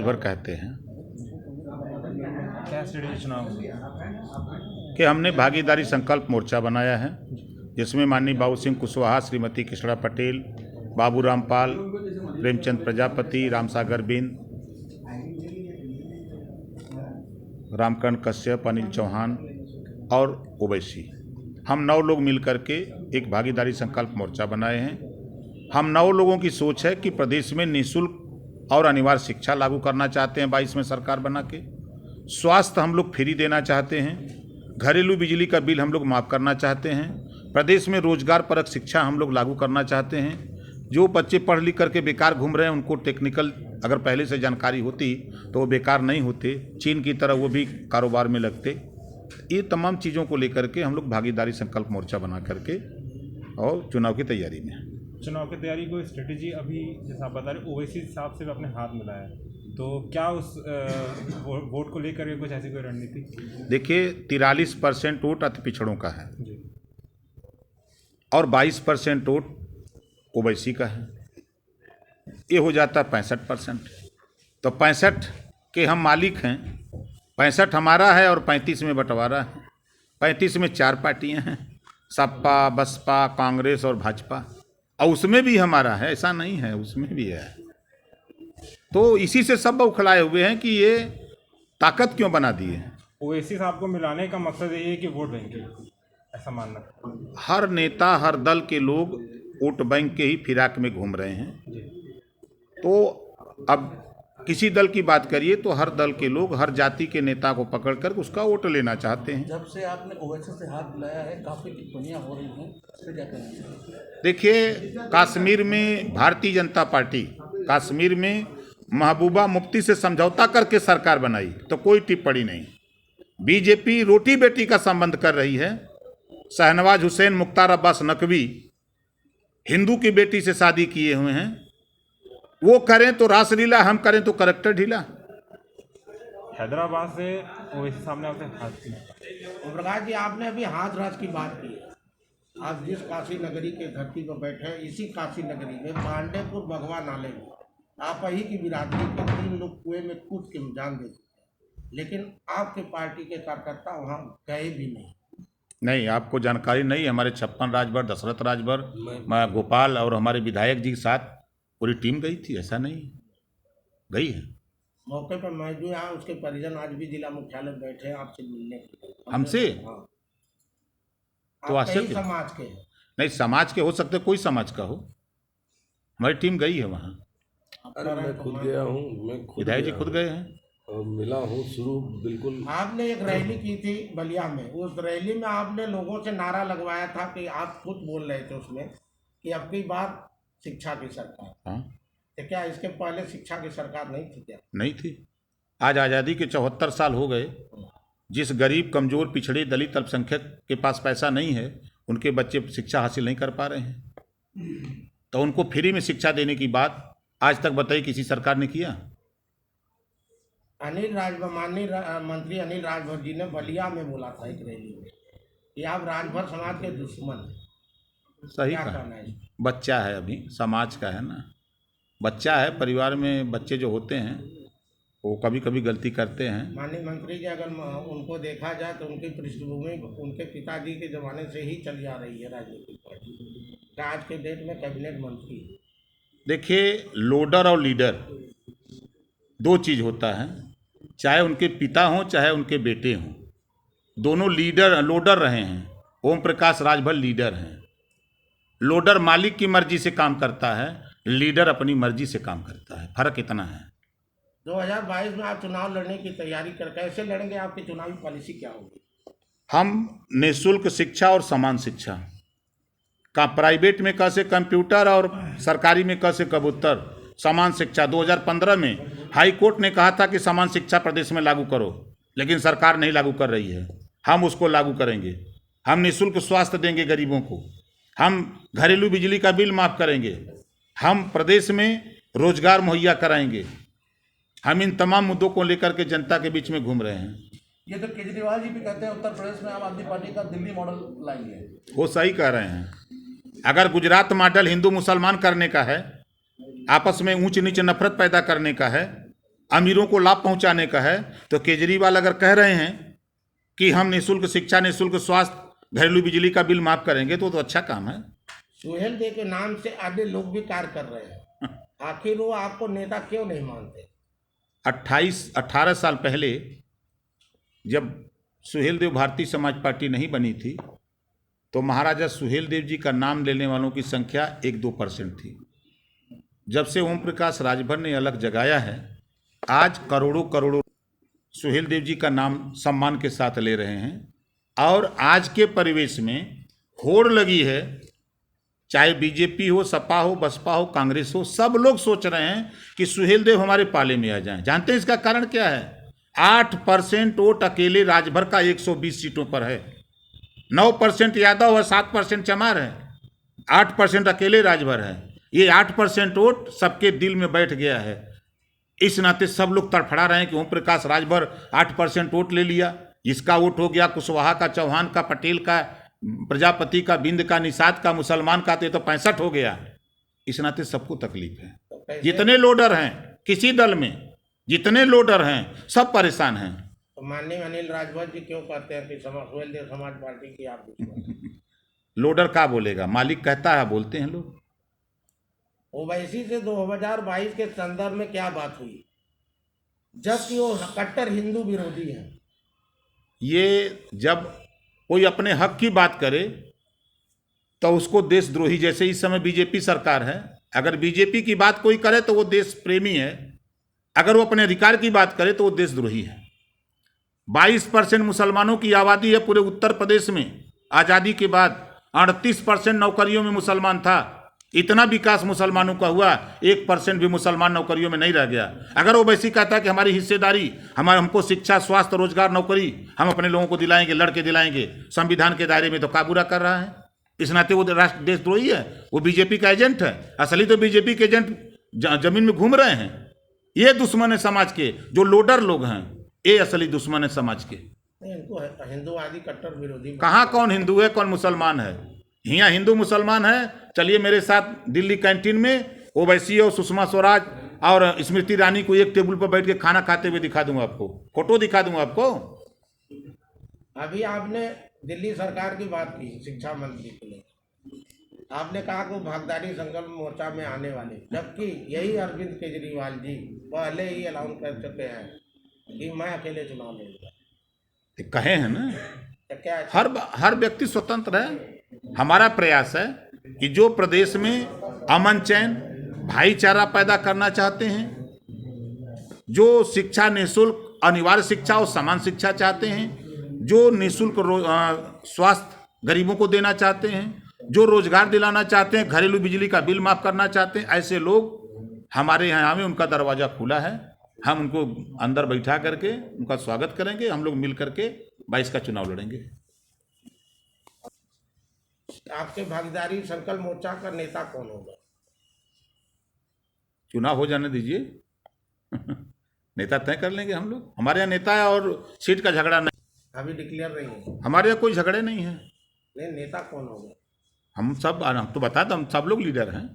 भर कहते हैं क्या स्ट्रेटेजी चुनाव कि हमने भागीदारी संकल्प मोर्चा बनाया है, जिसमें माननीय बाबू सिंह कुशवाहा, श्रीमती कृष्णा पटेल, बाबू रामपाल, प्रेमचंद प्रजापति, रामसागर बिंद, रामकरण कश्यप, अनिल चौहान और ओवैसी, हम 9 लोग मिलकर के एक भागीदारी संकल्प मोर्चा बनाए हैं। हम 9 लोगों की सोच है कि प्रदेश में निःशुल्क और अनिवार्य शिक्षा लागू करना चाहते हैं 22 में सरकार बना के। स्वास्थ्य हम लोग फ्री देना चाहते हैं। घरेलू बिजली का बिल हम लोग माफ़ करना चाहते हैं। प्रदेश में रोजगार परक शिक्षा हम लोग लागू करना चाहते हैं। जो बच्चे पढ़ लिख करके बेकार घूम रहे हैं, उनको टेक्निकल अगर पहले से जानकारी होती तो वो बेकार नहीं होते, चीन की तरह वो भी कारोबार में लगते। ये तमाम चीज़ों को लेकर के हम लोग भागीदारी संकल्प मोर्चा बना करके और चुनाव की तैयारी में। चुनाव की तैयारी को स्ट्रेटेजी अभी जैसा आप बता रहे ओवैसी साहब से भी अपने हाथ मिलाया है, तो क्या उस वोट को लेकर के कुछ ऐसी कोई रणनीति? देखिए, 43% वोट अति पिछड़ों का है जी, और 22% वोट ओवैसी का है। ये हो जाता है 65%। तो 65 के हम मालिक हैं, 65 हमारा है और 35 में बंटवारा है। 35 में 4 पार्टियां हैं, सपा, बसपा, कांग्रेस और भाजपा, और उसमें भी हमारा है, ऐसा नहीं है, उसमें भी है। तो इसी से सब उखलाए हुए हैं कि ये ताकत क्यों बना दी है। ओवैसी साहब को मिलाने का मकसद यही है कि वोट बैंक के, ऐसा मानना? हर नेता, हर दल के लोग वोट बैंक के ही फिराक में घूम रहे हैं। जी, तो अब किसी दल की बात करिए तो हर दल के लोग हर जाति के नेता को पकड़कर उसका वोट लेना चाहते हैं। जब से आपने ओवैसी से हाथ मिलाया है, काफ़ी टिप्पणियां हो रही हैं, इस पर क्या कहेंगे? देखिए, कश्मीर में भारतीय जनता पार्टी कश्मीर में महबूबा मुफ्ती से समझौता करके सरकार बनाई, तो कोई टिप्पणी नहीं। बीजेपी रोटी बेटी का संबंध कर रही है। शहनवाज हुसैन, मुख्तार अब्बास नकवी हिंदू की बेटी से शादी किए हुए हैं। वो करें तो रासलीला, हम करें तो करैक्टर ढीला। हैदराबाद से ओवैसी साहब ने आपसे हाथ किया। ओम प्रकाश जी, आपने अभी हाथरस की बात की है। आप जिस काशी नगरी के धरती पर बैठे हैं, इसी काशी नगरी में पांडेपुर भगवा नाले में आप ही की बिरादरी के 3 लोग कुएं में कूद के जान दे चुके हैं, लेकिन आपके पार्टी के कार्यकर्ता वहाँ गए भी नहीं। आपको जानकारी नहीं। हमारे 56 राजभर, दशरथ राजभर, गोपाल और हमारे विधायक जी के साथ पूरी टीम गई थी, ऐसा नहीं गई है। मौके पर मैं भी यहाँ, उसके परिजन आज भी जिला मुख्यालय बैठे हैं आपसे मिलने के लिए। हमसे? हाँ। तो आप कई आश्चर्य समाज के हैं। नहीं, समाज के हो सकते, कोई समाज का हो। हमारी टीम गई है वहाँ। अरे मैं खुद गया हूँ, विधायक जी खुद गए हैं और मिला हूँ शुरू बिल्कुल। आपने एक रैली की थी बलिया में, उस रैली में आपने लोगों से नारा लगवाया था कि आप खुद बोल रहे थे उसमें कि अब की बार शिक्षा की सरकार। हाँ, तो क्या इसके पहले शिक्षा की सरकार नहीं थी क्या? नहीं थी। आज आज़ादी के 74 साल हो गए। जिस गरीब, कमज़ोर, पिछड़े, दलित, अल्पसंख्यक के पास पैसा नहीं है, उनके बच्चे शिक्षा हासिल नहीं कर पा रहे हैं, तो उनको फ्री में शिक्षा देने की बात आज तक बताइए किसी सरकार ने किया? माननीय मंत्री अनिल राजभर जी ने बलिया में बोला था एक रैली में कि आप राजभर समाज के दुश्मन हैं। सही क्या कहा। कहना है? बच्चा है, अभी समाज का है ना, बच्चा है। परिवार में बच्चे जो होते हैं वो कभी कभी गलती करते हैं। माननीय मंत्री जी, अगर उनको देखा जाए तो उनकी पृष्ठभूमि उनके पिताजी के ज़माने से ही चली आ रही है राजनीतिक पार्टी, आज के डेट में कैबिनेट मंत्री। देखिए, लोडर और लीडर 2 चीज़ होता है, चाहे उनके पिता हों चाहे उनके बेटे हों, दोनों लोडर रहे हैं। ओम प्रकाश राजभर लीडर हैं। लोडर मालिक की मर्जी से काम करता है, लीडर अपनी मर्जी से काम करता है। फर्क इतना है। 2022 में आप चुनाव लड़ने की तैयारी कर कैसे लड़ेंगे? आपकी चुनावी पॉलिसी क्या होगी? हम निःशुल्क शिक्षा और समान शिक्षा का, प्राइवेट में कैसे कंप्यूटर और सरकारी में कैसे कबूतर, समान शिक्षा 2015 में हाई कोर्ट ने कहा था कि समान शिक्षा प्रदेश में लागू करो, लेकिन सरकार नहीं लागू कर रही है। हम उसको लागू करेंगे। हम निःशुल्क स्वास्थ्य देंगे गरीबों को, हम घरेलू बिजली का बिल माफ़ करेंगे, हम प्रदेश में रोजगार मुहैया कराएंगे। हम इन तमाम मुद्दों को लेकर के जनता के बीच में घूम रहे हैं। ये तो केजरीवाल जी भी कहते हैं उत्तर प्रदेश में आम आदमी पार्टी का दिल्ली मॉडल लाएंगे। वो सही कह रहे हैं। अगर गुजरात मॉडल हिंदू मुसलमान करने का है, आपस में ऊंच नीच नफरत पैदा करने का है, अमीरों को लाभ पहुंचाने का है, तो केजरीवाल अगर कह रहे हैं कि हम निःशुल्क शिक्षा, निःशुल्क स्वास्थ्य, घरेलू बिजली का बिल माफ करेंगे, तो अच्छा काम है। सुहेल देव के नाम से आधे लोग भी कार्य कर रहे हैं, आखिर वो आपको नेता क्यों नहीं मानते? 18 साल पहले जब सुहेल देव भारतीय समाज पार्टी नहीं बनी थी, तो महाराजा सुहेल देव जी का नाम लेने वालों की संख्या 1-2% थी। जब से ओम प्रकाश राजभर ने अलग जगाया है, आज करोड़ों करोड़ों सुहेल देव जी का नाम सम्मान के साथ ले रहे हैं। और आज के परिवेश में होड़ लगी है, चाहे बीजेपी हो, सपा हो, बसपा हो, कांग्रेस हो, सब लोग सोच रहे हैं कि सुहेल देव हमारे पाले में आ जाएं। जानते हैं इसका कारण क्या है? 8% वोट अकेले राजभर का 120 सीटों पर है। 9% यादव है, 7% चमार है, 8% अकेले राजभर है। ये 8% वोट सबके दिल में बैठ गया है। इस नाते सब लोग तड़फड़ा रहे हैं कि ओम प्रकाश राजभर 8% वोट ले लिया। इसका वोट हो गया कुशवाहा का, चौहान का, पटेल का, प्रजापति का, बिंद का, निषाद का, मुसलमान का, तो 65 हो गया। इस नाते सबको तकलीफ है। जितने लोडर हैं किसी दल में, जितने लोडर हैं सब परेशान हैं। तो माननीय अनिल राजभर जी क्यों कहते हैं कि सुहेल देव समाज पार्टी की आप दुश्मन? लोडर का बोलेगा, मालिक कहता है, बोलते हैं लोग। ओवैसी से 2022 के संदर्भ में क्या बात हुई, जबकि वो कट्टर हिंदू विरोधी हैं? ये जब कोई अपने हक की बात करे तो उसको देशद्रोही, जैसे इस समय बीजेपी सरकार है, अगर बीजेपी की बात कोई करे तो वो देश प्रेमी है, अगर वो अपने अधिकार की बात करे तो वो देशद्रोही है। 22% मुसलमानों की आबादी है पूरे उत्तर प्रदेश में। आज़ादी के बाद 38% नौकरियों में मुसलमान था। इतना विकास मुसलमानों का हुआ, 1% भी मुसलमान नौकरियों में नहीं रह गया। अगर वो वैसी कहता कि हमारी हिस्सेदारी, हमको शिक्षा, स्वास्थ्य, रोजगार, नौकरी हम अपने लोगों को दिलाएंगे, लड़के दिलाएंगे, संविधान के दायरे में, तो काबूरा कर रहा है। इस नाते वो राष्ट्र देशद्रोही है, वो बीजेपी का एजेंट है। असली तो बीजेपी के एजेंट जमीन में घूम रहे हैं। ये दुश्मन है समाज के, जो लोडर लोग हैं, ये असली दुश्मन है समाज के। इनको हिंदूवादी कट्टर विरोधी कहाँ कौन हिंदू है, कौन मुसलमान है? यहाँ हिंदू मुसलमान है। चलिए मेरे साथ दिल्ली कैंटीन में ओवैसी और सुषमा स्वराज और स्मृति ईरानी को एक टेबल पर बैठ के खाना खाते हुए दिखा दूंगा आपको, फोटो दिखा दूंगा आपको। अभी आपने दिल्ली सरकार की बात की, शिक्षा मंत्री के लिए आपने कहा कि वो भागीदारी संकल्प मोर्चा में आने वाले, जबकि यही अरविंद केजरीवाल जी पहले ही अलाउंस कर चुके हैं कि मैं अकेले चुनाव लड़ूंगा। कहे हैं ना, तो क्या हर व्यक्ति स्वतंत्र है। हमारा प्रयास है कि जो प्रदेश में अमन चैन, भाईचारा पैदा करना चाहते हैं, जो शिक्षा निःशुल्क अनिवार्य शिक्षा और समान शिक्षा चाहते हैं, जो निःशुल्क स्वास्थ्य गरीबों को देना चाहते हैं, जो रोजगार दिलाना चाहते हैं, घरेलू बिजली का बिल माफ करना चाहते हैं, ऐसे लोग हमारे यहाँ में, उनका दरवाज़ा खुला है। हम उनको अंदर बैठा करके उनका स्वागत करेंगे। हम लोग मिल करके 22 का चुनाव लड़ेंगे। आपके भागीदारी संकल्प मोर्चा का नेता कौन होगा? चुनाव हो जाने दीजिए नेता तय कर लेंगे हम लोग। हमारे यहाँ नेता है और सीट का झगड़ा नहीं, अभी डिक्लेयर नहीं है। हमारे यहाँ कोई झगड़े नहीं है। नहीं, नेता कौन होगा? हम तो बता दो, हम सब लोग लीडर हैं